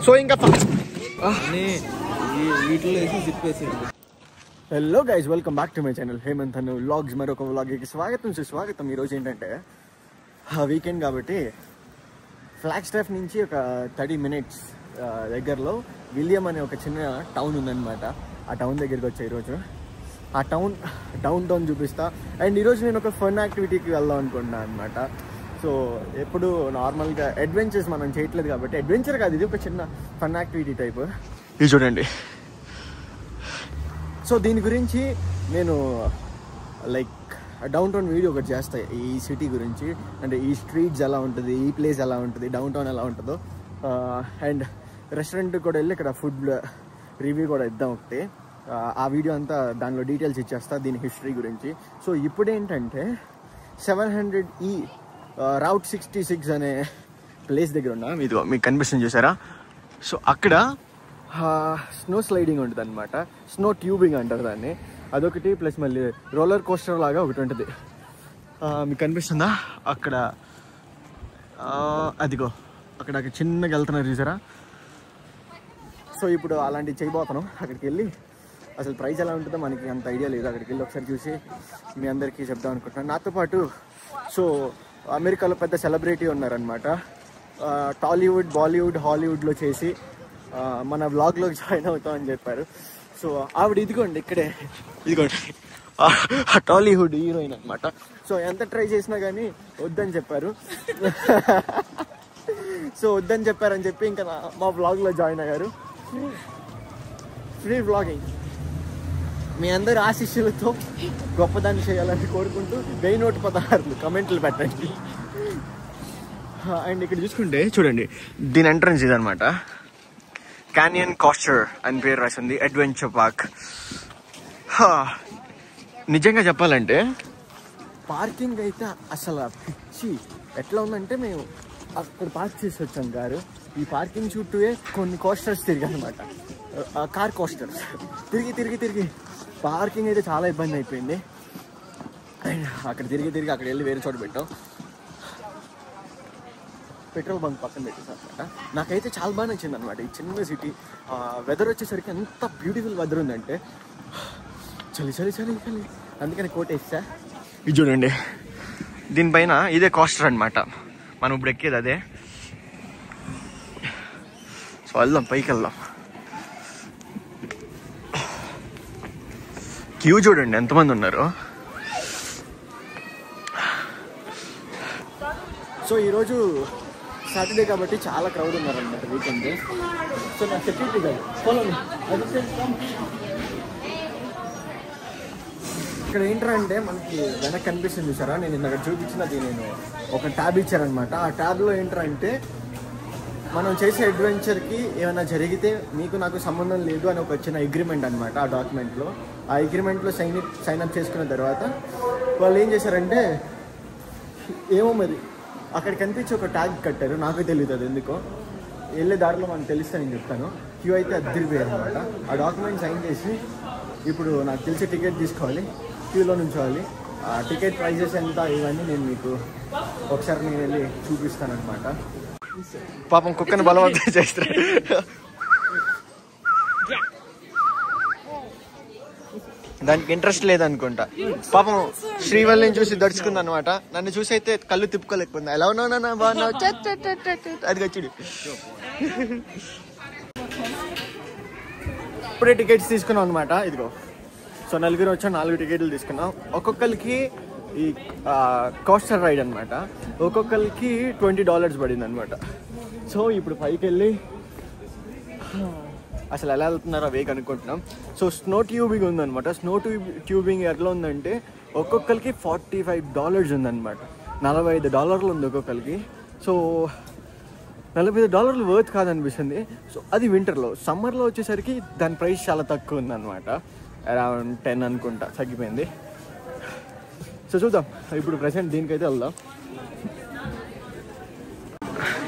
So ఇంకా hello guys, welcome back to my channel Hemanth Anu vlogs. మరొక వ్లాగ్కి స్వాగతం. ఈరోజు ఏంటంటే వీకెండ్ కాబట్టి ఫ్లాగ్స్టాఫ్ నుంచి ఒక 30 minutes దగ్గరలో విలియం అనే ఒక చిన్న టౌన్ ఉందన్నమాట. ఆ టౌన్ దగ్గరికి వచ్చా ఈరోజు. ఆ డౌన్ టౌన్ చూపిస్తా. అండ్ ఈరోజు నేను ఒక ఫన్ యాక్టివిటీకి వెళ్దాం అనుకుంటున్నాను అనమాట. సో ఎప్పుడు నార్మల్గా అడ్వెంచర్స్ మనం చేయట్లేదు కాబట్టి, అడ్వెంచర్ కాదు, ఇది ఒక చిన్న ఫన్ యాక్టివిటీ టైప్. ఇది చూడండి. సో దీని గురించి నేను లైక్ డౌన్ టౌన్ వీడియో ఒకటి చేస్తాయి ఈ సిటీ గురించి. అంటే ఈ స్ట్రీట్స్ ఎలా ఉంటుంది, ఈ ప్లేస్ ఎలా ఉంటుంది, డౌన్ టౌన్ ఎలా ఉంటుందో. అండ్ రెస్టారెంట్ కూడా వెళ్ళి ఇక్కడ ఫుడ్ రివ్యూ కూడా ఇద్దాం ఒకటి. ఆ వీడియో అంతా దానిలో డీటెయిల్స్ ఇచ్చేస్తా దీని హిస్టరీ గురించి. సో ఇప్పుడు ఏంటంటే 700E రూట్ 66 అనే ప్లేస్ దగ్గర ఉన్నా. మీకు కనిపిస్తుంది చూసారా? సో అక్కడ స్నో స్లైడింగ్ ఉంటుంది అనమాట. స్నో ట్యూబింగ్ అంటారు దాన్ని. అదొకటి, ప్లస్ మళ్ళీ రోలర్ కోస్టర్ లాగా ఒకటి ఉంటుంది. మీకు కనిపిస్తుందా? అక్కడ అదిగో అక్కడ చిన్నగా వెళ్తున్నారు చూసారా? సో ఇప్పుడు అలాంటివి చేయబోతున్నాం. అక్కడికి వెళ్ళి అసలు ప్రైస్ ఎలా ఉంటుందో మనకి అంత ఐడియా లేదు. అక్కడికి వెళ్ళి ఒకసారి చూసి మీ అందరికీ చెప్దాం అనుకుంటున్నాను. నాతో పాటు సో అమెరికాలో పెద్ద సెలబ్రిటీ ఉన్నారనమాట. టాలీవుడ్, బాలీవుడ్, హాలీవుడ్లో చేసి మన వ్లాగ్లో జాయిన్ అవుతామని చెప్పారు. సో ఆవిడ ఇదిగోండి, ఇదిగోండి టాలీవుడ్ హీరోయిన్ అనమాట. సో ఎంత ట్రై చేసినా కానీ వద్దని చెప్పారు. సో వద్దని చెప్పారని చెప్పి ఇంకా మా వ్లాగ్లో జాయిన్ అయ్యారు. ఫ్రీ వ్లాగింగ్ మీ అందరు ఆశీస్సులతో గొప్పదాన్ని చేయాలని కోరుకుంటూ 1016 కమెంట్లు పెట్టండి. అండ్ ఇక్కడ చూసుకుంటే చూడండి, దీని ఎంట్రన్స్ ఇదనమాట. క్యానియన్ కోస్టర్ అని పేరు రాసింది, అడ్వెంచర్ పార్క్. నిజంగా చెప్పాలంటే పార్కింగ్ అయితే అసలు పిచ్చి ఎట్లా ఉందంటే, మేము అక్కడ పార్క్ చేసి వచ్చాం కారు. ఈ పార్కింగ్ చుట్టూ కొన్ని కోస్టర్స్ తిరిగానమాట, కార్ కోస్టర్స్. తిరిగి పార్కింగ్ అయితే చాలా ఇబ్బంది అయిపోయింది. అండ్ అక్కడ తిరిగి అక్కడ వెళ్ళి వేరే చోట పెట్టాం. పెట్రోల్ బంక్ పక్కన పెట్టేసాం అనమాట. నాకైతే చాలా బాగా నచ్చింది అనమాట ఈ చిన్న సిటీ. వెదర్ వచ్చేసరికి ఎంత బ్యూటిఫుల్ వెదర్ ఉందంటే చలి. అందుకని కోట్ వేస్తా. ఇది చూడండి, దీనిపైన ఇదే కోస్టర్ అనమాట. మనం ఇప్పుడు ఎక్కేది అదే. సో వెళ్దాం, పైకి వెళ్దాం. క్యూ చూడండి ఎంతమంది ఉన్నారు. సో ఈరోజు సాటర్డే కాబట్టి చాలా క్రౌడ్ ఉన్నారనమాట వీకెండ్. సో నాకు సెక్యూరిటీ కాదు, ఫాలో మీ. ఇక్కడ ఏంటంటే మనకి వెనక్కి కనిపిస్తుంది చూసారా? నేను ఇందాక చూపించినది నేను ఒక ట్యాబ్ ఇచ్చారనమాట. ఆ ట్యాబ్లో ఏంటంటే మనం చేసే అడ్వెంచర్కి ఏమైనా జరిగితే మీకు నాకు సంబంధం లేదు అని ఒక చిన్న అగ్రిమెంట్ అనమాట. ఆ డాక్యుమెంట్లో, ఆ అగ్రిమెంట్లో సైన్అప్ చేసుకున్న తర్వాత వాళ్ళు ఏం చేశారంటే, ఏమో మరి అక్కడ కనిపించి ఒక ట్యాగ్ కట్టారు. నాకు తెలియదు అది ఎందుకో. వెళ్ళే దారిలో మనకు తెలిస్తే నేను చెప్తాను. క్యూ అయితే అద్దరిపోయారు అనమాట. ఆ డాక్యుమెంట్ సైన్ చేసి ఇప్పుడు నాకు తెలిసి టికెట్ తీసుకోవాలి, క్యూలో నుంచోవాలి. ఆ టికెట్ ప్రైజెస్ ఎంత ఇవన్నీ నేను మీకు ఒకసారి నేను వెళ్ళి చూపిస్తాను అనమాట. పాపం కుక్కని బలవంతం చేస్తారు. దానికి ఇంట్రెస్ట్ లేదనుకుంటా. పాపం శ్రీవల్లిని చూసి దడుచుకుంది అనమాట. నన్ను చూసి అయితే కళ్ళు తిప్పుకోలేకపోయింది. ఎలా ఉన్నావు నాన్న, బాగున్నావు, అది వచ్చి ఇప్పుడే టికెట్స్ తీసుకున్నాం అనమాట. ఇదిగో. సో నలుగురు వచ్చాం, 4 టికెట్లు తీసుకున్నాం. ఒక్కొక్కరికి ఈ కోస్టర్ రైడ్ అనమాట. ఒక్కొక్కరికి $20 పడింది అనమాట. సో ఇప్పుడు పైకి వెళ్ళి అసలు ఎలా వెళ్తున్నారో అవే కనుక్కుంటున్నాం. సో స్నో ట్యూబింగ్ ఉందనమాట. స్నో ట్యూబింగ్ ఎట్లా ఉందంటే ఒక్కొక్కరికి $45 ఉందన్నమాట. $45 ఉంది ఒక్కొక్కరికి. So $45 worth కాదనిపిస్తుంది. సో అది వింటర్లో. సమ్మర్లో వచ్చేసరికి దాని ప్రైస్ చాలా తక్కువ ఉందన్నమాట. అరౌండ్ 10 అనుకుంటా తగ్గిపోయింది. సో చూద్దాం, ఇప్పుడు ప్రెసెంట్ దీనికైతే వెళ్దాం.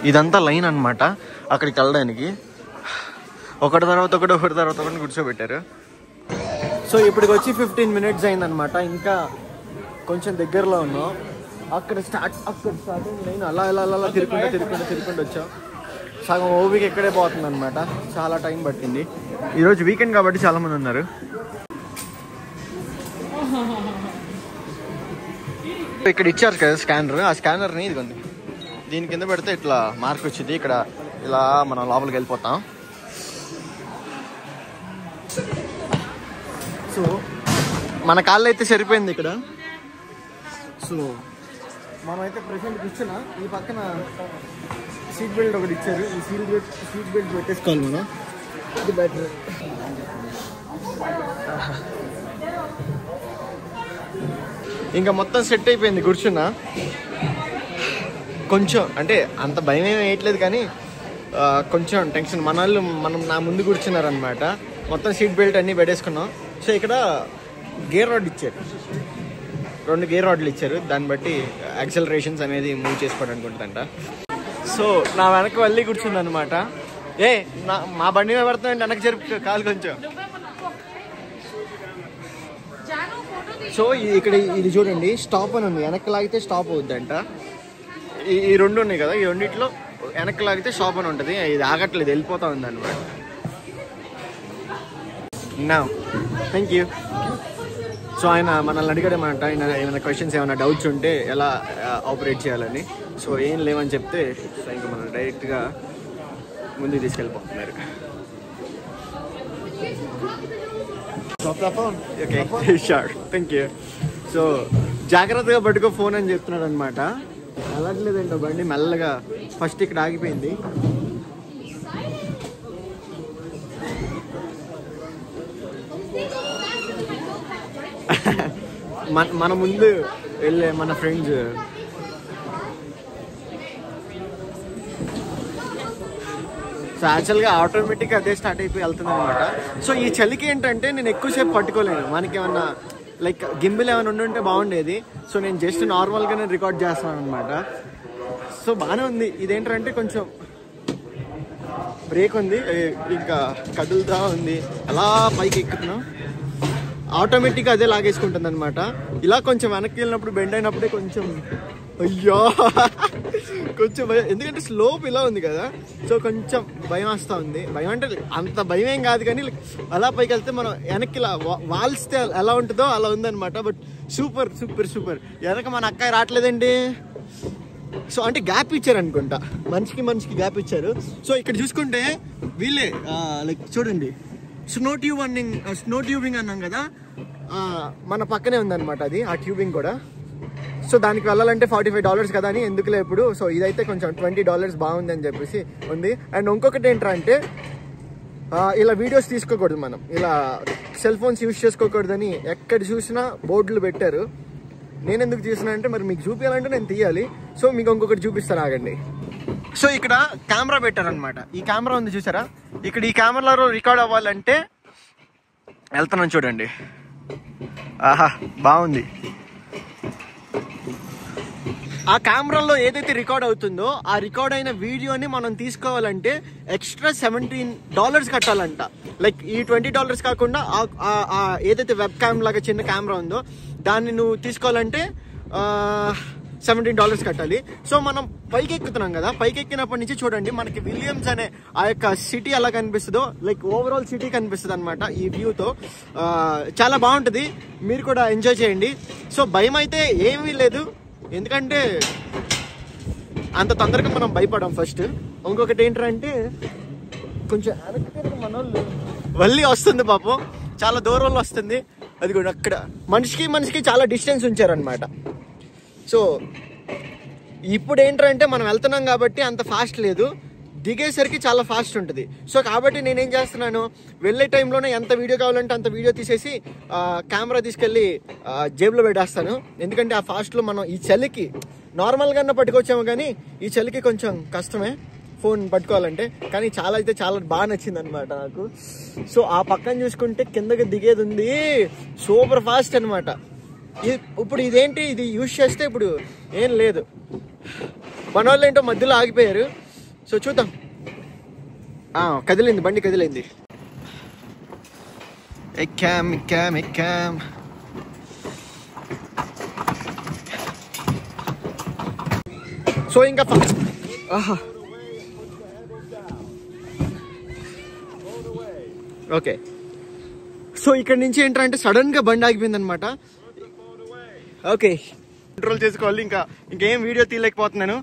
ఇదంతా లైన్ అనమాట అక్కడికి వెళ్ళడానికి. ఒకటి తర్వాత ఒకటి కూర్చోబెట్టారు. సో ఇప్పటికి వచ్చి 15 minutes అయిందనమాట. ఇంకా కొంచెం దగ్గరలో ఉన్నాం. అక్కడ స్టార్టింగ్ లైన్ అలా తిరుగుకుంటూ వచ్చాం. సగం ఓపిక ఎక్కడే పోతుంది అనమాట. చాలా టైం పట్టింది. ఈరోజు వీకెండ్ కాబట్టి చాలామంది ఉన్నారు. ఇక్కడ ఇచ్చారు కదా స్కానర్, ఆ స్కానర్ని ఇదిగోండి దీని కింద పెడితే ఇట్లా మార్క్ వచ్చింది. ఇక్కడ ఇలా మనం లోపలికి వెళ్ళిపోతాం. సో మన కాళ్ళు అయితే సరిపోయింది ఇక్కడ. సో మనమైతే ప్రెసెంట్ కూర్చున్నా. ఈ పక్కన సీట్ బెల్ట్ ఒకటి ఇచ్చారు. ఈ సీట్ బెల్ట్ పెట్టేసుకోవాలి మనం. ఇది బెటర్. ఇంకా మొత్తం సెట్ అయిపోయింది కూర్చున్నా. కొంచెం అంటే అంత భయం ఏమి వేయట్లేదు కానీ కొంచెం టెన్షన్. మనం నా ముందు కూర్చున్నారనమాట. మొత్తం సీట్ బెల్ట్ అన్నీ పెట్టేసుకున్నాం. సో ఇక్కడ గేర్ రాడ్ ఇచ్చారు, 2 గేర్ రాడ్లు ఇచ్చారు. దాన్ని బట్టి యాక్సలరేషన్స్ అనేది మూవ్ చేసుకోవడానికి ఉంటుందంట. సో నా వెనక మళ్ళీ కూర్చుంది అనమాట. మా బండి మీద పడుతుందంటే వెనక్కి జరుపు కాలు కొంచెం. సో ఇక్కడ ఇది చూడండి, స్టాప్ అని ఉంది. వెనక్కి లాగితే స్టాప్ అవుద్దంట. ఈ 2 ఉన్నాయి కదా, ఈ 2 వెనక్కి లాగితే స్టాప్ అని ఉంటుంది. ఇది ఆగట్లేదు, వెళ్ళిపోతా ఉంది అనమాట. Thank you. సో ఆయన మనల్ని అడిగాడేమంట, ఆయన ఏమైనా క్వశ్చన్స్ ఏమైనా డౌట్స్ ఉంటే ఎలా ఆపరేట్ చేయాలని. సో ఏం లేవని చెప్తే సో ఇంకా మనం డైరెక్ట్గా ముందుకు తీసుకెళ్ళిపోతున్నారు. Okay sure, thank you. So జాగ్రత్తగా పట్టుకో ఫోన్ అని చెప్తున్నాడు అనమాట. వెళ్ళట్లేదంట బండి మెల్లగా. ఫస్ట్ ఇక్కడ ఆగిపోయింది. మన ముందు వెళ్ళే మన ఫ్రెండ్స్. సో యాక్చువల్గా ఆటోమేటిక్గా అదే స్టార్ట్ అయిపోయి వెళ్తుంది అనమాట. సో ఈ చలికి ఏంటంటే నేను ఎక్కువసేపు పట్టుకోలేను. మనకి ఏమన్నా లైక్ గింబిల్ ఏమైనా ఉండుంటే బాగుండేది. సో నేను జస్ట్ నార్మల్గానే రికార్డ్ చేస్తున్నాను అనమాట. సో బాగానే ఉంది. ఇదేంటంటే కొంచెం బ్రేక్ ఉంది, ఇంకా కదులుతా ఉంది. అలా పైకి ఎక్కుతున్నాం. ఆటోమేటిక్గా అదే లాగేసుకుంటుంది అనమాట. ఇలా కొంచెం వెనక్కి వెళ్ళినప్పుడు బెండ్ అయినప్పుడే కొంచెం అయ్యో కొంచెం భయం, ఎందుకంటే స్లోప్ ఇలా ఉంది కదా. సో కొంచెం భయం వస్తూ ఉంది. భయం అంటే అంత భయం ఏం కాదు కానీ అలా పైకి వెళ్తే మనం వెనక్కి ఇలా వాల్స్తే ఎలా ఉంటుందో అలా ఉందన్నమాట. But super super super. వెనక మన అక్కయ్య రావట్లేదండి. సో అంటే గ్యాప్ ఇచ్చారు అనుకుంటా, మనిషికి గ్యాప్ ఇచ్చారు. సో ఇక్కడ చూసుకుంటే వీళ్ళే లైక్ చూడండి, స్నో ట్యూబింగ్ అన్నాం కదా, మన పక్కనే ఉందన్నమాట అది, ఆ ట్యూబింగ్ కూడా. సో దానికి వెళ్ళాలంటే $45 కదా అని ఎందుకులే ఇప్పుడు. సో ఇదైతే కొంచెం $20 బాగుంది అని చెప్పేసి ఉంది. అండ్ ఇంకొకటి ఏంటంటే ఇలా వీడియోస్ తీసుకోకూడదు, మనం ఇలా సెల్ ఫోన్స్ యూజ్ చేసుకోకూడదని ఎక్కడ చూసినా బోర్డులు పెట్టారు. నేను ఎందుకు తీసినా అంటే మరి మీకు చూపించాలంటే నేను తీయాలి. సో మీకు ఇంకొకటి చూపిస్తాను, ఆగండి. సో ఇక్కడ కెమెరా పెట్టారనమాట. ఈ కెమెరా ఉంది చూసారా, ఇక్కడ ఈ కెమెరాలో రికార్డ్ అవ్వాలంటే వెళ్తున్నాను చూడండి. ఆహా బాగుంది. ఆ కెమెరాలో ఏదైతే రికార్డ్ అవుతుందో ఆ రికార్డ్ అయిన వీడియోని మనం తీసుకోవాలంటే ఎక్స్ట్రా $17 కట్టాలంట. లైక్ ఈ $20 కాకుండా ఏదైతే వెబ్ క్యామ్ లాగా చిన్న కెమెరా ఉందో దాన్ని నువ్వు తీసుకోవాలంటే $17 కట్టాలి. సో మనం పైకి ఎక్కుతున్నాం కదా, పైకి ఎక్కినప్పటి నుంచి చూడండి మనకి విలియమ్స్ అనే ఆ యొక్క సిటీ ఎలా కనిపిస్తుందో, లైక్ ఓవరాల్ సిటీ కనిపిస్తుంది అనమాట ఈ వ్యూతో. చాలా బాగుంటుంది, మీరు కూడా ఎంజాయ్ చేయండి. సో భయం అయితే ఏమీ లేదు, ఎందుకంటే అంత తొందరగా మనం భయపడం ఫస్ట్. ఇంకొకటి ఏంటంటే కొంచెం మన వాళ్ళు వల్లి వస్తుంది పాపం, చాలా దూరంలో వస్తుంది. అది కూడా అక్కడ మనిషికి చాలా డిస్టెన్స్ ఉంచారనమాట. సో ఇప్పుడు ఏంటంటే మనం వెళ్తున్నాం కాబట్టి అంత ఫాస్ట్ లేదు, దిగేసరికి చాలా ఫాస్ట్ ఉంటుంది. సో కాబట్టి నేనేం చేస్తున్నాను, వెళ్ళే టైంలోనే ఎంత వీడియో కావాలంటే అంత వీడియో తీసేసి కెమెరా తీసుకెళ్ళి జేబులో పెట్టేస్తాను. ఎందుకంటే ఆ ఫాస్ట్లో మనం ఈ చలికి నార్మల్గా పట్టుకొచ్చాము, కానీ ఈ చలికి కొంచెం కష్టమే ఫోన్ పట్టుకోవాలంటే. కానీ చాలా బాగా నచ్చింది అనమాట నాకు. సో ఆ పక్కన చూసుకుంటే కిందకి దిగేది ఉంది, సూపర్ ఫాస్ట్ అనమాట. ఇప్పుడు ఇదేంటి, ఇది యూజ్ చేస్తే ఇప్పుడు ఏం లేదు. మన వాళ్ళు ఏంటో మధ్యలో ఆగిపోయారు. సో చూద్దాం. కదిలింది, బండి కదిలింది. ఎక్కాం. సో ఇంకా ఓకే, సో ఇక్కడ నుంచి ఏంటంటే సడన్ గా బండి ఆగిపోయింది అనమాట. ఓకే, కంట్రోల్ చేసుకోవాలి. ఇంకేం వీడియో తీయలేకపోతున్నాను.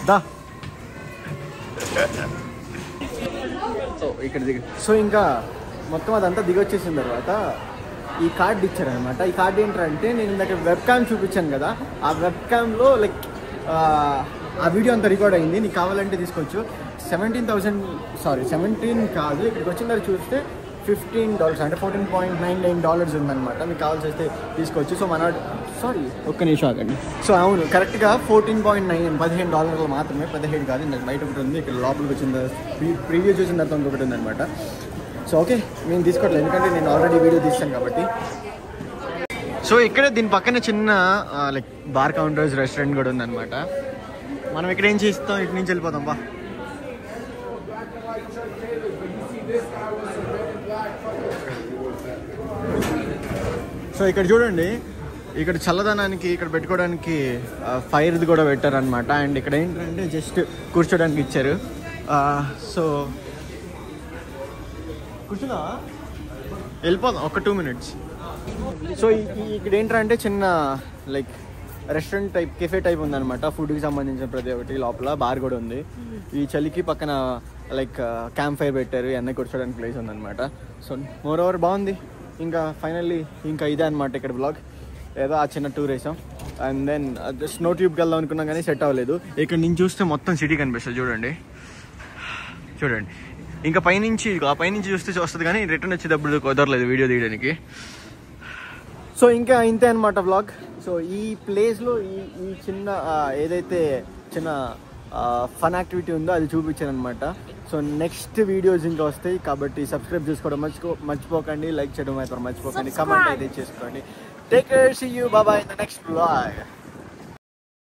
దా ఇక్కడ దిగ. సో ఇంకా మొత్తం అదంతా దిగొచ్చేసిన తర్వాత ఈ కార్డ్ ఇచ్చారనమాట. ఈ కార్డ్ ఏంటంటే నేను ఇందాక వెబ్ క్యామ్ చూపించాను కదా, ఆ వెబ్ క్యామ్లో లైక్ ఆ వీడియో అంతా రికార్డ్ అయింది. నీకు కావాలంటే తీసుకోవచ్చు. 17 కాదు, ఇక్కడికి వచ్చిన తర్వాత చూస్తే $15 అంటే $14.99 ఉందన్నమాట. మీకు కావాల్సి వస్తే తీసుకోవచ్చు. సో ఒక్క నిమిషం ఆగండి. సో అవును, కరెక్ట్గా $14.9 మాత్రమే, 17 కాదు. నాకు బయట ఒకటి ఉంది, ఇక్కడ లోపలికి వచ్చిన ప్రీవ్యూ చూసిన తర్వాత ఇంకొకటి ఉందన్నమాట. సో ఓకే, నేను తీసుకోవట్లేదు ఎందుకంటే నేను ఆల్రెడీ వీడియో తీసాను కాబట్టి. సో ఇక్కడ దీని పక్కన చిన్న లైక్ బార్ కౌంటర్స్ రెస్టారెంట్ కూడా ఉందన్నమాట. మనం ఇక్కడ ఏం చేస్తాం, ఇటు నుంచి వెళ్ళిపోతాం బా. సో ఇక్కడ చూడండి, ఇక్కడ చల్లదనానికి ఇక్కడ పెట్టుకోవడానికి ఫైర్ది కూడా పెట్టారనమాట. అండ్ ఇక్కడ ఏంటంటే జస్ట్ కూర్చోడానికి ఇచ్చారు. సో కూర్చున్నా వెళ్ళిపోదాం ఒక 2 minutes. సో ఇక్కడ ఏంటంటే చిన్న like restaurant type, cafe type ఉందన్నమాట. ఫుడ్కి సంబంధించిన ప్రతి ఒక్కటి, లోపల బార్ కూడా ఉంది. ఈ చలికి పక్కన లైక్ క్యాంప్ ఫైర్ పెట్టారు, ఎన్న కూర్చోడానికి ప్లేస్ ఉందన్నమాట. సో మోర్ ఓవర్ బాగుంది. ఇంకా ఫైనల్లీ ఇంకా ఇదే అనమాట ఇక్కడ బ్లాగ్. ఏదో ఆ చిన్న టూర్ వేసాం. అండ్ దెన్ స్నో ట్యూబ్కి వెళ్దాం అనుకున్నాం కానీ సెట్ అవ్వలేదు. ఇక్కడ నుంచి చూస్తే మొత్తం సిటీ కనిపిస్తుంది చూడండి. ఇంకా పైనుంచి చూస్తే వస్తుంది కానీ రిటర్న్ వచ్చేటప్పుడు కుదరలేదు వీడియో తీయడానికి. సో ఇంకా ఇంతే అనమాట వ్లాగ్. సో ఈ ప్లేస్లో ఈ చిన్న ఏదైతే చిన్న ఫన్ యాక్టివిటీ ఉందో అది చూపించాను అనమాట. సో నెక్స్ట్ వీడియోస్ ఇంకా వస్తాయి కాబట్టి సబ్స్క్రైబ్ చేసుకోవడం మర్చిపోకండి, లైక్ చేయడం మాత్రం మర్చిపోకండి, కమెంట్ అయితే చేసుకోండి. Take care, see you, bye bye in the next vlog.